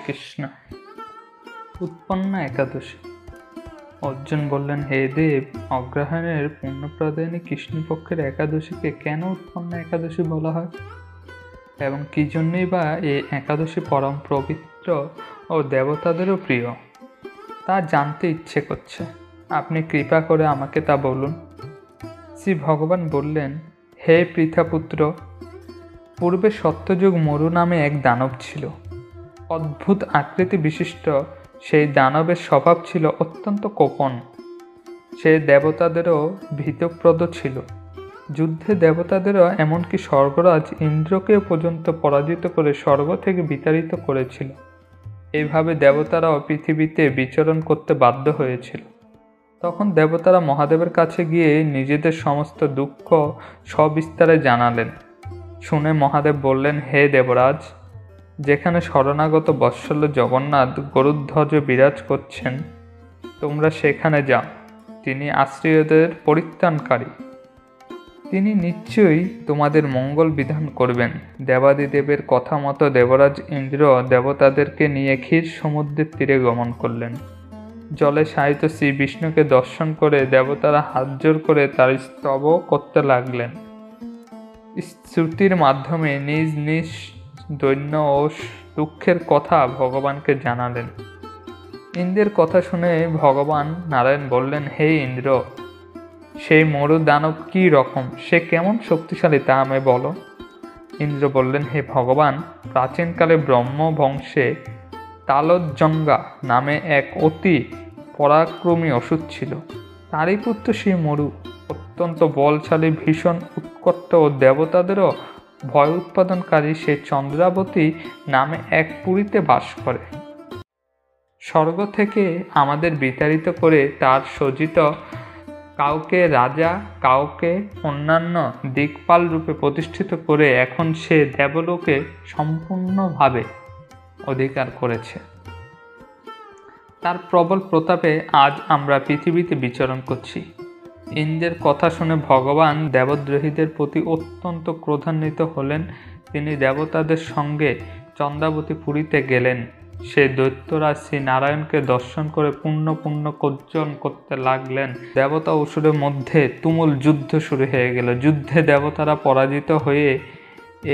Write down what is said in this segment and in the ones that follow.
কৃষ্ণ। উৎপন্না একাদশী। অর্জুন বললেন, হে দেব, অগ্রহায়ণের পুণ্যপ্রদায়িনী কৃষ্ণপক্ষের একাদশীকে কেন উৎপন্না একাদশী বলা হয়, এবং কি জন্যই বা এই একাদশী পরম পবিত্র ও দেবতাদেরও প্রিয়, তা জানতে ইচ্ছে করছে। আপনি কৃপা করে আমাকে তা বলুন। শ্রী ভগবান বললেন, হে পৃথাপুত্র, পূর্বে সত্যযুগ মরু নামে এক দানব ছিল। অদ্ভুত আকৃতি বিশিষ্ট সেই দানবের স্বভাব ছিল অত্যন্ত কোপন। সে দেবতাদেরও ভীতপ্রদ ছিল। যুদ্ধে দেবতাদেরও এমনকি স্বর্গরাজ ইন্দ্রকেও পর্যন্ত পরাজিত করে স্বর্গ থেকে বিতাড়িত করেছিল। এইভাবে দেবতারাও পৃথিবীতে বিচরণ করতে বাধ্য হয়েছিল। তখন দেবতারা মহাদেবের কাছে গিয়ে নিজেদের সমস্ত দুঃখ সবিস্তারে জানালেন। শুনে মহাদেব বললেন, হে দেবরাজ, যেখানে শরণাগত বৎসল্য জগন্নাথ গরুধ্বজ বিরাজ করছেন, তোমরা সেখানে যাও। তিনি আশ্রয়দের পরিত্রাণকারী। তিনি নিশ্চয়ই তোমাদের মঙ্গল বিধান করবেন। দেবাদিদেবের কথা মতো দেবরাজ ইন্দ্র দেবতাদেরকে নিয়ে ক্ষীর সমুদ্রের তীরে গমন করলেন। জলে শায়িত শ্রী বিষ্ণুকে দর্শন করে দেবতারা হাত জোর করে তার স্তব করতে লাগলেন। স্তুতির মাধ্যমে নিজ নিজ দৈন্য ও দুঃখের কথা ভগবানকে জানালেন। ইন্দ্রের কথা শুনে ভগবান নারায়ণ বললেন, হে ইন্দ্র, সেই মরু দানব কি রকম, সে কেমন শক্তিশালী তা আমায় বলো। ইন্দ্র বললেন, হে ভগবান, প্রাচীনকালে ব্রহ্ম বংশে তালজ্জঙ্গা নামে এক অতি পরাক্রমী অসুর ছিল। তারই পুত্র সেই মরু অত্যন্ত বলশালী, ভীষণ উৎকট ও দেবতাদেরও ভয় উৎপাদনকারী সে চন্দ্রাবতী নামে এক পুরীতে বাস করে। স্বর্গ থেকে আমাদের বিতাড়িত করে তার সজ্জিত কাউকে রাজা, কাউকে অন্যান্য দিকপাল রূপে প্রতিষ্ঠিত করে এখন সে দেবলোকে সম্পূর্ণভাবে অধিকার করেছে। তার প্রবল প্রতাপে আজ আমরা পৃথিবীতে বিচরণ করছি। ইন্দ্রের কথা শুনে ভগবান দেবদ্রোহীদের প্রতি অত্যন্ত ক্রোধান্বিত হলেন। তিনি দেবতাদের সঙ্গে চন্দ্রাবতী পুরীতে গেলেন। সে দৈত্যরাজ শ্রী নারায়ণকে দর্শন করে পুণ্য অর্জন করতে লাগলেন। দেবতা অসুরের মধ্যে তুমুল যুদ্ধ শুরু হয়ে গেল। যুদ্ধে দেবতারা পরাজিত হয়ে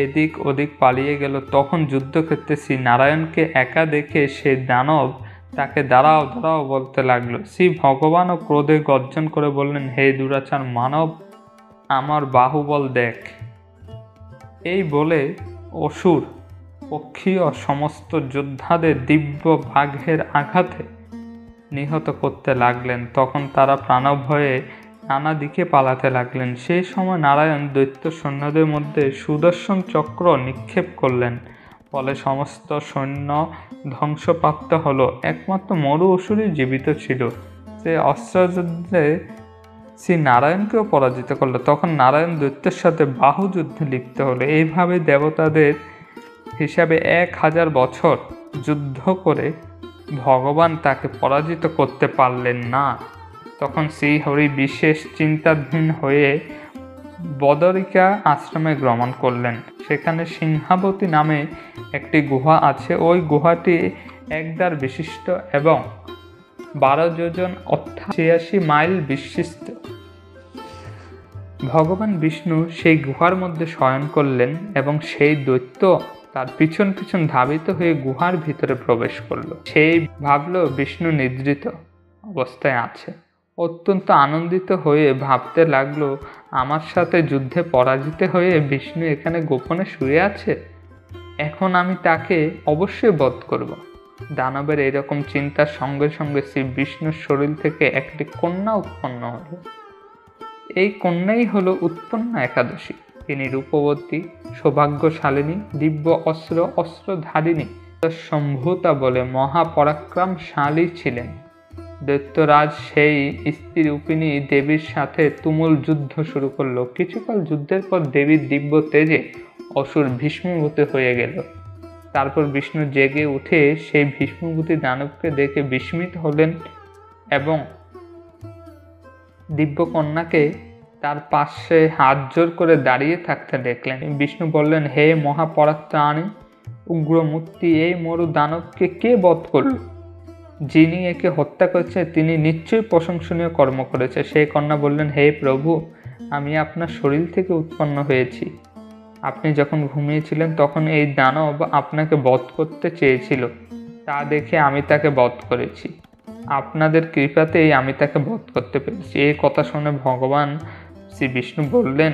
এদিক ওদিক পালিয়ে গেল। তখন যুদ্ধক্ষেত্রে শ্রী নারায়ণকে একা দেখে সে দানব তাকে দাঁড়াও দাঁড়াও বলতে লাগলো। শ্রী ভগবানও ক্রোধে গর্জন করে বললেন, হে দুরাচার মানব, আমার বাহুবল দেখ। এই বলে অসুর পক্ষীয় সমস্ত যোদ্ধাদের দিব্য বাঘের আঘাতে নিহত করতে লাগলেন। তখন তারা প্রাণভয়ে নানা দিকে পালাতে লাগলেন। সেই সময় নারায়ণ দৈত্য সৈন্যদের মধ্যে সুদর্শন চক্র নিক্ষেপ করলেন। ফলে সমস্ত সৈন্য ধ্বংসপ্রাপ্ত হলো। একমাত্র মরু অসুরই জীবিত ছিল। সে অস্ত্রযুদ্ধে শ্রী নারায়ণকেও পরাজিত করলো। তখন নারায়ণ দৈত্যের সাথে বাহুযুদ্ধে লিপ্ত হলো। এইভাবে দেবতাদের হিসাবে 1000 বছর যুদ্ধ করে ভগবান তাকে পরাজিত করতে পারলেন না। তখন শ্রীহরি বিশেষ চিন্তাধীন হয়ে বদরিকা আশ্রমে গমন করলেন। সেখানে সিংহাবতী নামে একটি গুহা আছে। ওই গুহাটি একদ্বার বিশিষ্ট এবং 12 যোজন অর্থাৎ 86 মাইল বিশিষ্ট। ভগবান বিষ্ণু সেই গুহার মধ্যে শয়ন করলেন এবং সেই দৈত্য তার পিছন পিছন ধাবিত হয়ে গুহার ভিতরে প্রবেশ করলো। সেই ভাবলো বিষ্ণু নিদ্রিত অবস্থায় আছে। অত্যন্ত আনন্দিত হয়ে ভাবতে লাগলো, আমার সাথে যুদ্ধে পরাজিত হয়ে বিষ্ণু এখানে গোপনে শুয়ে আছে, এখন আমি তাকে অবশ্যই বধ করব। দানবের এরকম চিন্তার সঙ্গে সঙ্গে শ্রী বিষ্ণুর শরীর থেকে একটি কন্যা উৎপন্ন হলো। এই কন্যাই হলো উৎপন্না একাদশী। তিনি রূপবতী, সৌভাগ্যশালিনী, দিব্য অস্ত্রধারিণী, সম্ভূতা বলে মহাপরাক্রমশালী ছিলেন। দৈত্যরাজ সেই স্ত্রীরূপিণী দেবীর সাথে তুমুল যুদ্ধ শুরু করলো। কিছুকাল যুদ্ধের পর দেবীর দিব্য তেজে অসুর ভীষ্মভূত হয়ে গেল। তারপর বিষ্ণু জেগে উঠে সেই ভীষ্মভূতি দানবকে দেখে বিস্মিত হলেন এবং দিব্য কন্যাকে তার পাশে হাত জোর করে দাঁড়িয়ে থাকতে দেখলেন। বিষ্ণু বললেন, হে মহাপরাক্রমী, উগ্রমূর্তি এই মরু দানবকে কে বধ করল? যিনি একে হত্যা করেছে তিনি নিশ্চয়ই প্রশংসনীয় কর্ম করেছে। সেই কন্যা বললেন, হে প্রভু, আমি আপনার শরীর থেকে উৎপন্ন হয়েছি। আপনি যখন ঘুমিয়েছিলেন তখন এই দানব আপনাকে বধ করতে চেয়েছিল, তা দেখে আমি তাকে বধ করেছি। আপনাদের কৃপাতেই আমি তাকে বধ করতে পেরেছি। এই কথা শুনে ভগবান শ্রী বিষ্ণু বললেন,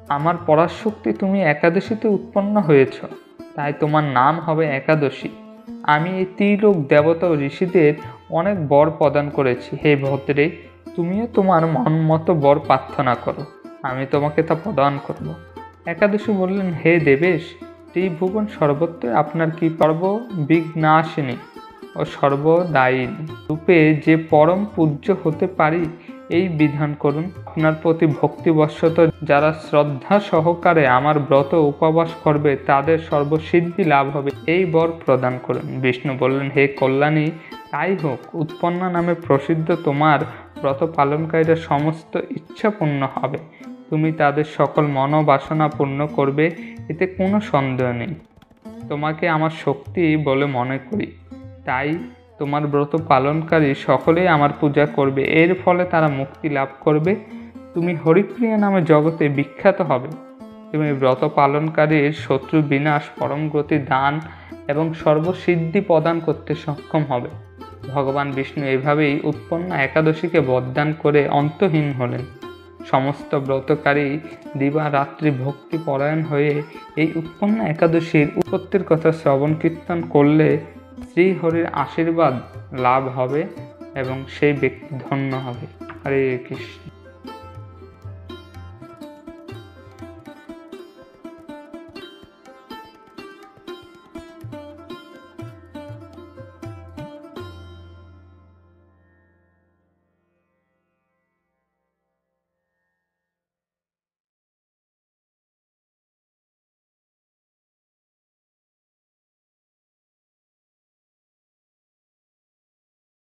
আমার পরাশক্তি, তুমি একাদশীতে উৎপন্ন হয়েছ, তাই তোমার নাম হবে একাদশী। আমি এই ত্রিলোক দেবতা ও ঋষিদের অনেক বর প্রদান করেছি। হে ভদ্রে, তুমিও তোমার মন মতো বর প্রার্থনা করো, আমি তোমাকে তা প্রদান করব। একাদশী বললেন, হে দেবেশ, ত্রিভুবন সর্বত্র আপনার কি পর্ব বিঘ্নাশিনী ও সর্বদায়িনী রূপে যে পরম পূজ্য হতে পারি এই বিধান করুন। আপনার প্রতি ভক্তিবশত যারা শ্রদ্ধা সহকারে আমার ব্রত উপবাস করবে তাদের সর্বসিদ্ধি লাভ হবে, এই বর প্রদান করুন। বিষ্ণু বললেন, হে কল্যাণী, তাই হোক। উৎপন্না নামে প্রসিদ্ধ তোমার ব্রত পালনকারীরা সমস্ত ইচ্ছা পূর্ণ হবে। তুমি তাদের সকল মনোবাসনা পূর্ণ করবে, এতে কোনো সন্দেহ নেই। তোমাকে আমার শক্তি বলে মনে করি, তাই তোমার ব্রত পালনকারী সকলেই আমার পূজা করবে, এর ফলে তারা মুক্তি লাভ করবে। তুমি হরিপ্রিয়া নামে জগতে বিখ্যাত হবে। তুমি ব্রত পালনকারীর শত্রু বিনাশ, পরম গতি দান এবং সর্বসিদ্ধি প্রদান করতে সক্ষম হবে। ভগবান বিষ্ণু এভাবেই উৎপন্না একাদশীকে বরদান করে অন্তহীন হলেন। সমস্ত ব্রতকারী দিবারাত্রি ভক্তি পরায়ণ হয়ে এই উৎপন্না একাদশীর উৎপত্তির কথা শ্রবণ কীর্তন করলে শ্রীহরির আশীর্বাদ লাভ হবে এবং সেই ব্যক্তি ধন্য হবে। হরে কৃষ্ণ।